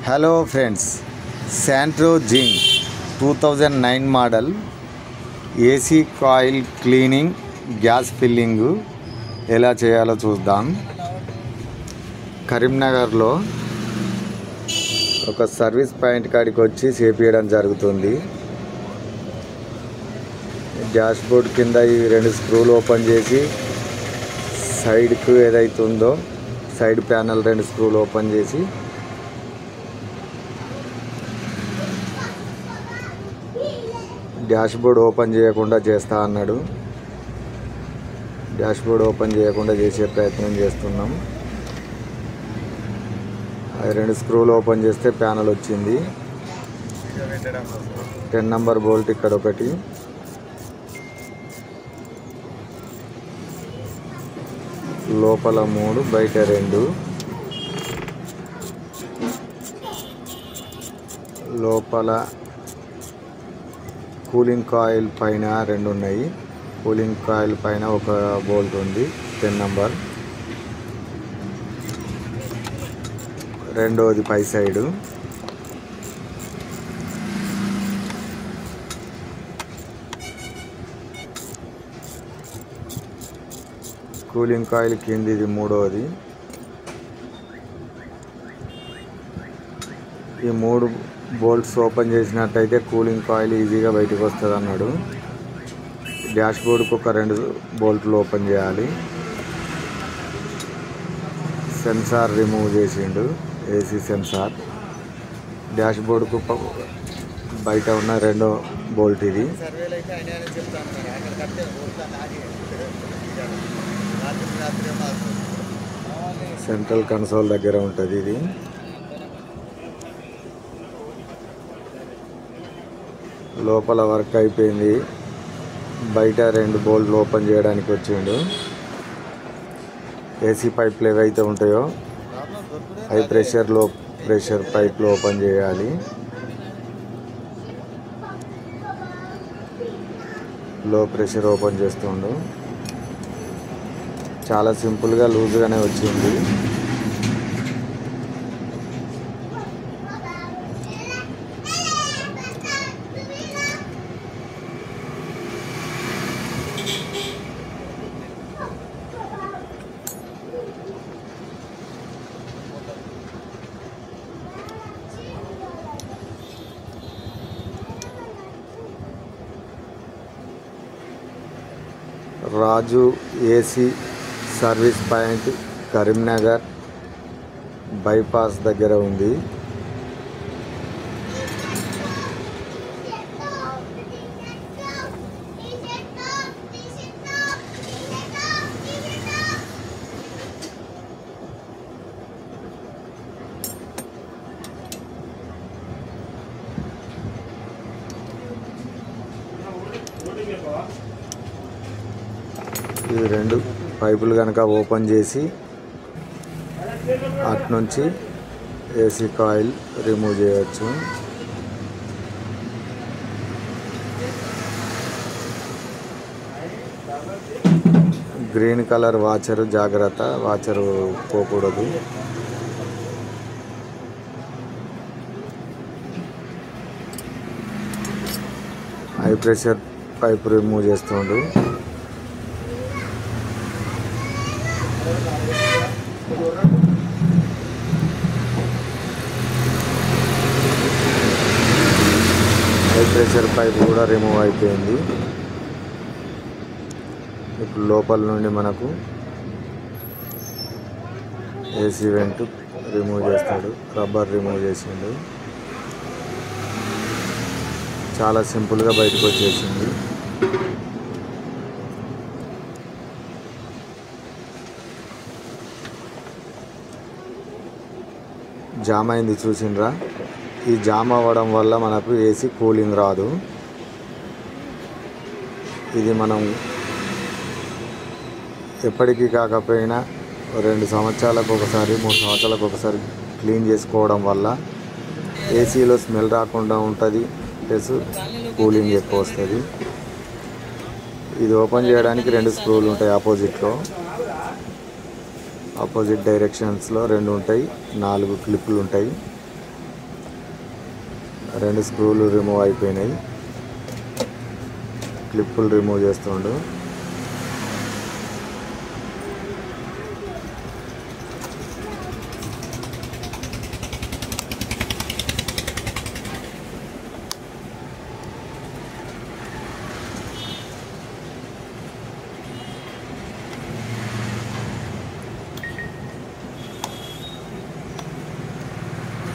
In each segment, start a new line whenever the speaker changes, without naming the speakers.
Hello friends, Santro Zing 2009 model AC coil cleaning gas filling ఎలా చేయాలో చూద్దాం. కరీంనగర్లో ఒక సర్వీస్ పాయింట్ కాడికి వచ్చి చేపించడం జరుగుతుంది. డాష్ బోర్డ్ కింద ఈ 2 స్క్రూలు ఓపెన్ చేసి సైడ్కు ఏదైతే ఉందో సైడ్ ప్యానల్ 2 స్క్రూలు ఓపెన్ చేసి డాష్ బోర్డ్ ఓపెన్ చేయకుండా చేస్తా అన్నాడు. డాష్ బోర్డ్ ఓపెన్ చేయకుండా చేసే ప్రయత్నం చేస్తున్నాం. అది 2 స్క్రూలు ఓపెన్ చేస్తే ప్యానల్ వచ్చింది. 10 నంబర్ బోల్ట్ ఇక్కడ ఒకటి, లోపల 3 బయట 2, లోపల కూలింగ్ కాయిల్ పైన 2 ఉన్నాయి. కూలింగ్ కాయిల్ పైన ఒక బోల్ట్ ఉంది 10 నంబర్, రెండోది పై సైడు. కూలింగ్ కాయిల్ కింది ఇది 3వది. ఈ 3 బోల్ట్స్ ఓపెన్ చేసినట్టయితే కూలింగ్ కాయిల్ ఈజీగా బయటకు వస్తుంది అన్నాడు. డాష్ బోర్డుకు ఒక 2 బోల్ట్లు ఓపెన్ చేయాలి. సెన్సార్ రిమూవ్ చేసిండు, ఏసీ సెన్సార్. డాష్ బోర్డుకు బయట ఉన్న 2వ బోల్ట్ ఇది. సెంట్రల్ కన్సోల్ దగ్గర ఉంటుంది ఇది. లోపల వర్క్ అయిపోయింది. బయట 2 బోల్ట్లు ఓపెన్ చేయడానికి వచ్చిండు. ఏసీ పైప్లు ఏవైతే ఉంటాయో హై ప్రెషర్ లో ప్రెషర్ పైప్లు ఓపెన్ చేయాలి. లో ప్రెషర్ ఓపెన్ చేస్తుండు. చాలా సింపుల్గా లూజ్గానే వచ్చింది. Raju AC service point Karimnagar bypass దగ్గర ఉంది. ఈ 2 పైపులు కనుక ఓపెన్ చేసి అటు నుంచి ఏసీ కాయిల్ రిమూవ్ చేయవచ్చు. గ్రీన్ కలర్ వాచరు, జాగ్రత్త, వాచరు పోకూడదు. హై ప్రెషర్ పైపు రిమూవ్ చేస్తుండు. హై ప్రెషర్ పైప్ కూడా రిమూవ్ అయిపోయింది. ఇప్పుడు లోపల నుండి మనకు ఏసీ వెంట్ రిమూవ్ చేస్తాడు. రబ్బర్ రిమూవ్ చేసిండు. చాలా సింపుల్గా బయటకు వచ్చేసింది. జామ్ అయింది, చూసిండ్రా? ఈ జామ్ అవ్వడం వల్ల మనకు ఏసీ కూలింగ్ రాదు. ఇది మనం ఎప్పటికీ కాకపోయినా 2 సంవత్సరాలకు ఒకసారి 3 సంవత్సరాలకు ఒకసారి క్లీన్ చేసుకోవడం వల్ల ఏసీలో స్మెల్ రాకుండా ఉంటుంది, ప్లస్ కూలింగ్ ఎక్కువ వస్తుంది. ఇది ఓపెన్ చేయడానికి 2 స్క్రూలు ఉంటాయి ఆపోజిట్లో. ఆపోజిట్ డైరెక్షన్స్లో 2 ఉంటాయి, 4 క్లిప్పులు ఉంటాయి. రెండు స్క్రూలు రిమూవ్ అయిపోయినాయి. క్లిప్పులు రిమూవ్ చేస్తుండు.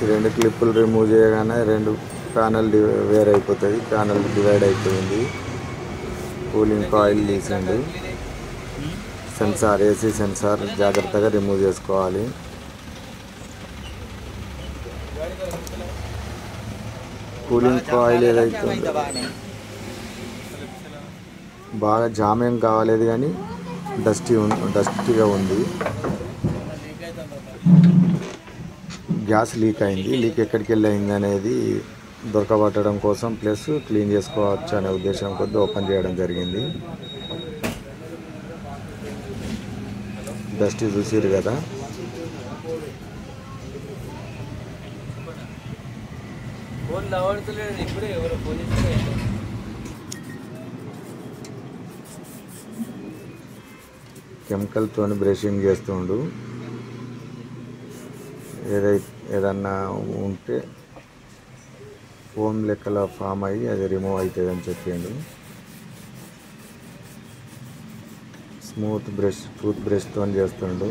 ఈ రెండు క్లిప్పులు రిమూవ్ చేయగానే రెండు ప్యానల్ వేర్ అయిపోతుంది. ప్యానల్ డివైడ్ అయిపోయింది. కూలింగ్ కాయిల్ తీసిండు. సెన్సార్, ఏసీ సెన్సార్ జాగ్రత్తగా రిమూవ్ చేసుకోవాలి. కూలింగ్ కాయిల్ ఏదైతే బాగా జామ్ ఏం కావాలేదు కానీ డస్టీగా ఉంది. గ్యాస్ లీక్ అయింది. లీక్ ఎక్కడికి వెళ్ళి అయింది అనేది దొరకబట్టడం కోసం ప్లస్ క్లీన్ చేసుకోవచ్చు అనే ఉద్దేశం కొద్ది ఓపెన్ చేయడం జరిగింది. డస్ట్ చూసిరు కదా. కెమికల్తో బ్రషింగ్ చేస్తుండు. ఏదన్నా ఉంటే ఫోమ్ లెక్కల ఫామ్ అయ్యి అది రిమూవ్ అవుతుంది అని చెప్పిండు. స్మూత్ బ్రష్, టూత్ బ్రష్తో చేస్తుండు.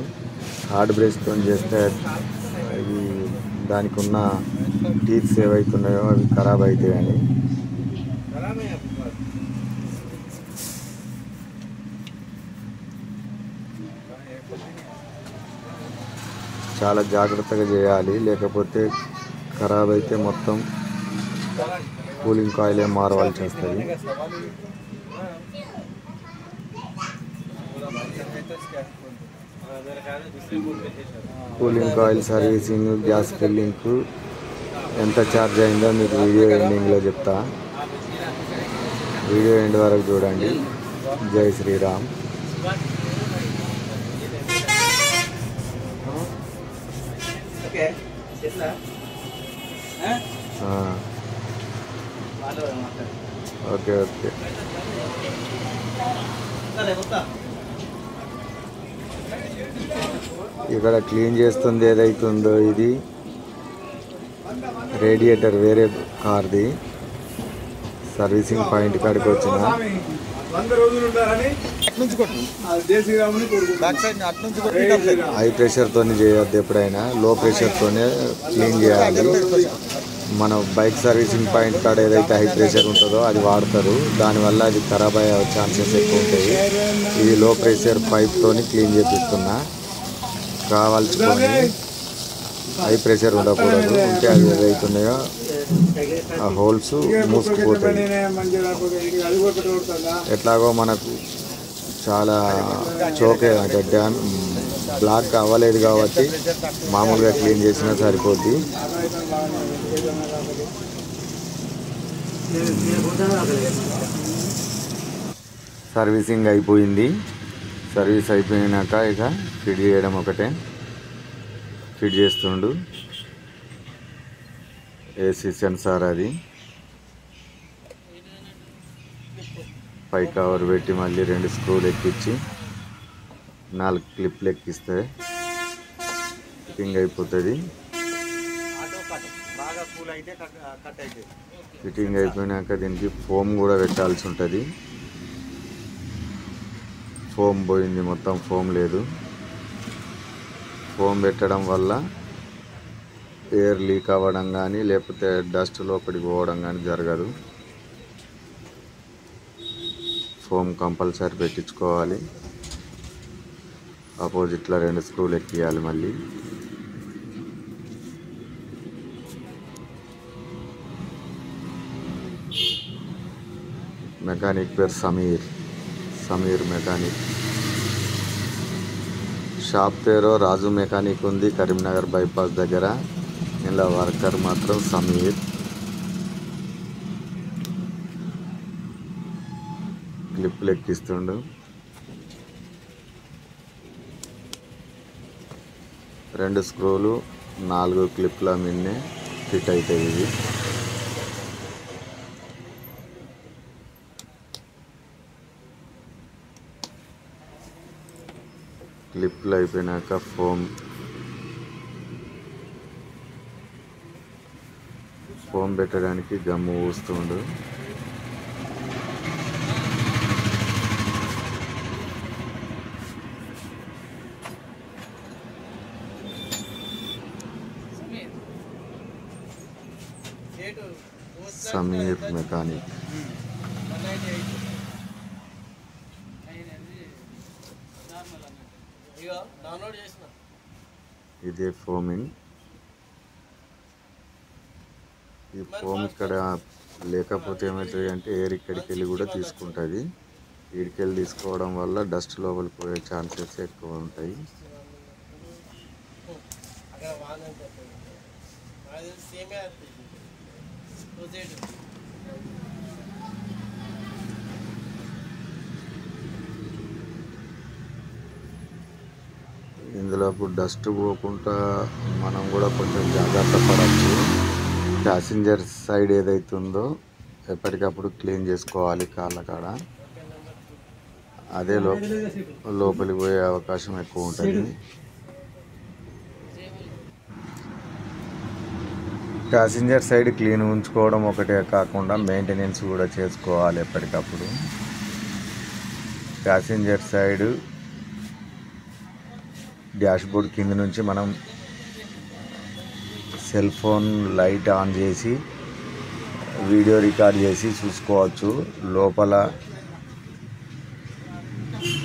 హార్డ్ బ్రష్తో చేస్తే అవి దానికి ఉన్న టీత్స్ ఏవైతున్నాయో అవి ఖరాబ్ అవుతాయని. చాలా జాగ్రత్తగా చేయాలి, లేకపోతే ఖరాబ్ అయితే మొత్తం కూలింగ్ కాయిలే మారవలసి వస్తుంది. కూలింగ్ కాయిల్ సర్వీసింగ్, గ్యాస్ ఫిల్లింగ్కు ఎంత ఛార్జ్ అయిందో మీకు వీడియో ఎండింగ్లో చెప్తా. వీడియో ఎండ్ వరకు చూడండి. జై శ్రీరామ్. Okay okay. ఇక్కడ క్లీన్ చేస్తుంది ఏదైతుందో ఇది రేడియేటర్ వేరే కార్ది. సర్వీసింగ్ పాయింట్ కాడికి వచ్చిన హై ప్రెషర్తో చేయొద్దు, ఎప్పుడైనా లో ప్రెషర్తోనే క్లీన్ చేయాలి. మన బైక్ సర్వీసింగ్ పాయింట్ కాడ ఏదైతే హై ప్రెషర్ ఉంటుందో అది వాడతారు, దానివల్ల అది ఖరాబ్ అయ్యే ఛాన్సెస్ ఎక్కువ ఉంటాయి. ఇది లో ప్రెషర్ పైప్తో క్లీన్ చేపిస్తున్నా. కావాల్సుకొని హై ప్రెషర్ ఉండకూడదు, ఉంటే అది ఏదైతున్నాయో ఆ హోల్స్ మూసుకుపోతాయి. ఎట్లాగో మనకు చాలా చోకే అంటే బ్లాక్ అవ్వలేదు కాబట్టి మామూలుగా క్లీన్ చేసినా సరిపోద్ది. సర్వీసింగ్ అయిపోయింది. సర్వీస్ అయిపోయినాక ఇక ఫిట్ చేయడం ఒకటే. ఫిట్ చేస్తుండు. ఏసీ సెన్సార్ అది పై కవర్ పెట్టి మళ్ళీ 2 స్క్రూలు ఎక్కించి 4 క్లిప్లు ఎక్కిస్తే ఫిట్టింగ్ అయిపోతుంది. ఫిట్టింగ్ అయిపోయినాక దీనికి ఫోమ్ కూడా పెట్టాల్సి ఉంటుంది. ఫోమ్ పోయింది, మొత్తం ఫోమ్ లేదు. ఫోమ్ పెట్టడం వల్ల ఎయిర్ లీక్ అవ్వడం కానీ లేకపోతే డస్ట్ లోపలికి పోవడం కానీ జరగదు. ఫోమ్ కంపల్సరీ పెట్టించుకోవాలి. ఆపోజిట్లో 2 స్క్రూలు ఎక్కియాలి. మళ్ళీ మెకానిక్ పేరు సమీర్ మెకానిక్. షాప్ పేరు రాజు మెకానిక్ ఉంది కరీంనగర్ బైపాస్ దగ్గర. ఇలా వర్కర్ మాత్రం సమీర్. క్లిప్లు ఎక్కిస్తుండు. 2 స్క్రూలు 4 క్లిప్ల మిన్నే ఫిట్ అవుతాయి. ఇది క్లిప్లు అయిపోయినాక ఫోమ్ పెట్టడానికి గమ్ము ఊస్తుండు. సమీర్ మెకానిక్. ఇదే ఫోమింగ్. ఈ ఫోమ్ ఇక్కడ లేకపోతే ఏమవుతుంది అంటే ఎయిర్ ఇక్కడికి వెళ్ళి కూడా తీసుకుంటుంది. ఇక్కడికి వెళ్ళి తీసుకోవడం వల్ల డస్ట్ లోపలికి పోయే ఛాన్సెస్ ఎక్కువ ఉంటాయి. ఇందులో డస్ట్ పోకుండా మనం కూడా కొంచెం జాగ్రత్త పడవచ్చు. ప్యాసింజర్ సైడ్ ఏదైతే ఉందో ఎప్పటికప్పుడు క్లీన్ చేసుకోవాలి కాళ్ళ కాడ. అదే లోపలికి పోయే అవకాశం ఎక్కువ ఉంటుంది. ప్యాసింజర్ సైడ్ క్లీన్ ఉంచుకోవడం ఒకటే కాకుండా మెయింటెనెన్స్ కూడా చేసుకోవాలి ఎప్పటికప్పుడు. ప్యాసింజర్ సైడ్ డాష్బోర్డ్ కింద నుంచి మనం సెల్ ఫోన్ లైట్ ఆన్ చేసి వీడియో రికార్డ్ చేసి చూసుకోవచ్చు. లోపల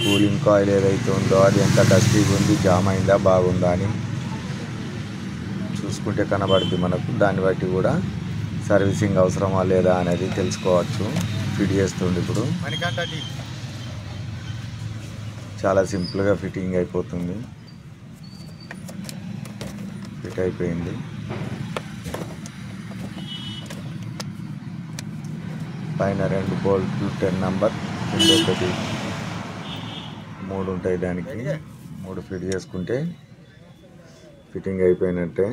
కూలింగ్ కాయిల్ ఏదైతే ఉందో అది ఎంత డస్టీగా ఉంది, జామ్ అయిందా, బాగుందా అని చూసుకుంటే కనబడుతుంది మనకు. దాన్ని బట్టి కూడా సర్వీసింగ్ అవసరమా లేదా అనేది తెలుసుకోవచ్చు. ఫిట్ చేస్తుంది ఇప్పుడు. చాలా సింపుల్గా ఫిట్టింగ్ అయిపోతుంది. ఫిట్ అయిపోయింది. పైన 2 బోల్ట్లు 10 నంబర్, కింద ఒకటి 3 ఉంటాయి. దానికి 3 ఫిట్ చేసుకుంటే ఫిట్టింగ్ అయిపోయినట్టే.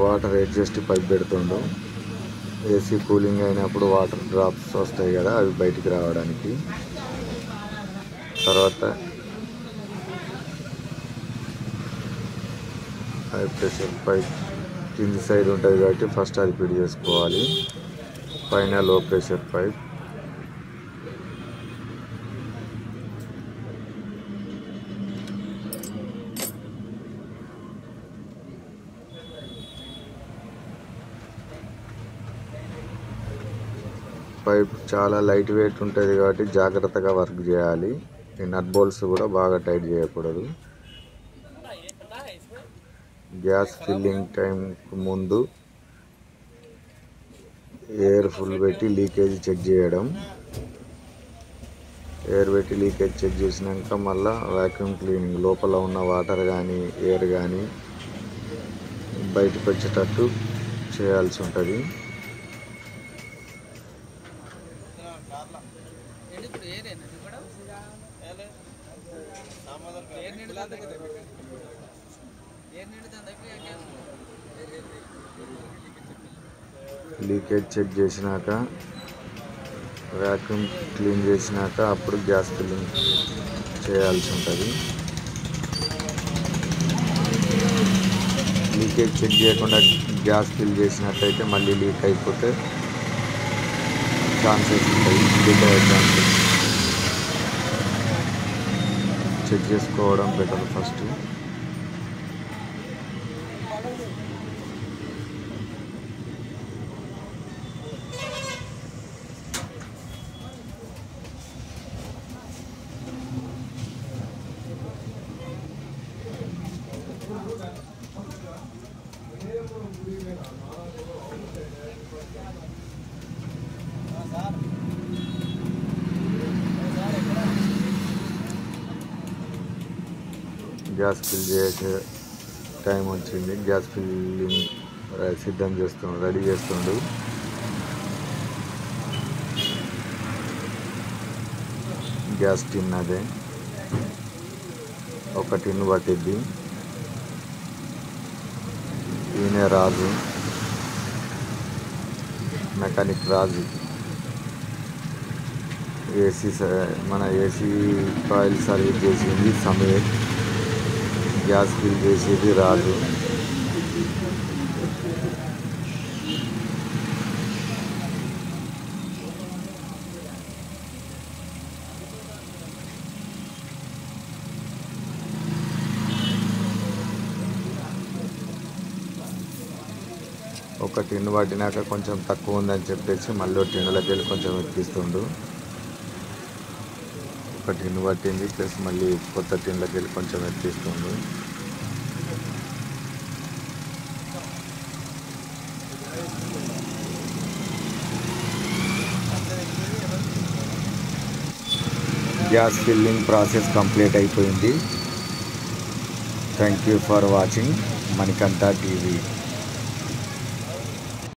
వాటర్ అడ్జస్ట్ పైప్ పెడుతుండు. ఏసీ కూలింగ్ అయినప్పుడు వాటర్ డ్రాప్స్ వస్తాయి కదా, అవి బయటికి రావడానికి. తర్వాత హై ప్రెషర్ పైప్ కింది సైడ్ ఉంటుంది కాబట్టి ఫస్ట్ అది ఫిట్ చేసుకోవాలి. పైన లో ప్రెషర్ పైప్. పైప్ చాలా లైట్ వెయిట్ ఉంటుంది కాబట్టి జాగ్రత్తగా వర్క్ చేయాలి. ఈ నట్ బోల్ట్స్ కూడా బాగా టైట్ చేయకూడదు. గ్యాస్ ఫిల్లింగ్ టైంకు ముందు ఎయిర్ ఫుల్ పెట్టి లీకేజ్ చెక్ చేయడం. ఎయిర్ పెట్టి లీకేజ్ చెక్ చేసినాక మళ్ళీ వ్యాక్యూమ్ క్లీనింగ్, లోపల ఉన్న వాటర్ కానీ ఎయిర్ కానీ బయటకు వచ్చేటట్టు చేయాల్సి ఉంటుంది. లీకేజ్ చెక్ చేసినాక వ్యాక్యూమ్ క్లీన్ చేసినాక అప్పుడు గ్యాస్ ఫిల్లింగ్ చేయాల్సి ఉంటుంది. లీకేజ్ చెక్ చేయకుండా గ్యాస్ ఫిల్ చేసినట్టయితే మళ్ళీ లీక్ అయిపోతే ఛాన్సెస్ ఉంటాయి. లీక్ అయ్యే ఛాన్సెస్. చెక్ చేసుకోవడం బెటర్ ఫస్ట్. గ్యాస్ ఫిల్ చేసే టైం వచ్చింది. గ్యాస్ ఫిల్లింగ్ సిద్ధం చేస్తుండు, రెడీ చేస్తుండు. గ్యాస్ టిన్ అదే, ఒక టిన్ పట్టిద్ది. ఈయన రాజు, మెకానిక్ రాజు. మన ఏసీ కాయిల్ సర్వీస్ చేసింది సమీర్, గ్యాస్ ఫిల్ చేసేది రాజు. ఒక టిన్ను పట్టినాక కొంచెం తక్కువ ఉందని చెప్పేసి మళ్ళీ టిన్నులకి వెళ్ళి కొంచెం ఎక్కిస్తుండు. ఒక టిన్ను పట్టింది ప్లస్ మళ్ళీ కొత్త టిన్నులకి వెళ్ళి కొంచెం ఎక్కిస్తుండు. గ్యాస్ ఫిల్లింగ్ ప్రాసెస్ కంప్లీట్ అయిపోయింది. Thank you for watching Manikanta TV.